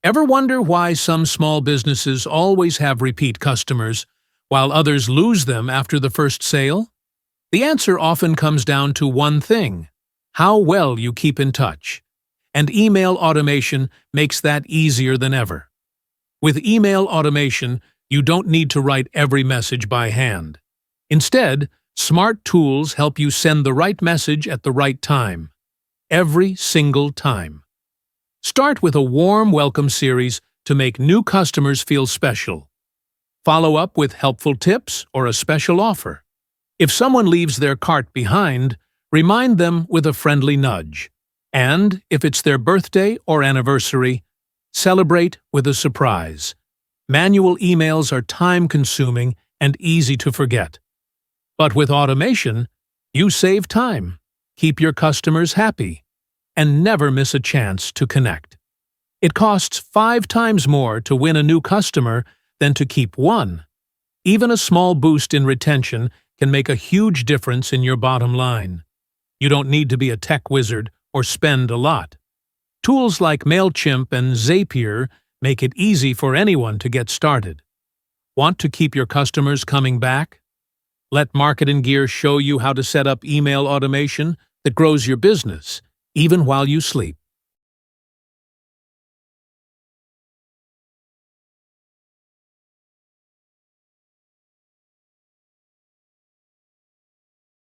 Ever wonder why some small businesses always have repeat customers, while others lose them after the first sale? The answer often comes down to one thing: how well you keep in touch. And email automation makes that easier than ever. With email automation, you don't need to write every message by hand. Instead, smart tools help you send the right message at the right time, every single time. Start with a warm welcome series to make new customers feel special. Follow up with helpful tips or a special offer. If someone leaves their cart behind, remind them with a friendly nudge. And if it's their birthday or anniversary, celebrate with a surprise. Manual emails are time-consuming and easy to forget. But with automation, you save time, keep your customers happy, and never miss a chance to connect. It costs 5 times more to win a new customer than to keep one. Even a small boost in retention can make a huge difference in your bottom line. You don't need to be a tech wizard or spend a lot. Tools like MailChimp and Zapier make it easy for anyone to get started. Want to keep your customers coming back? Let Marketing Gear show you how to set up email automation that grows your business, even while you sleep.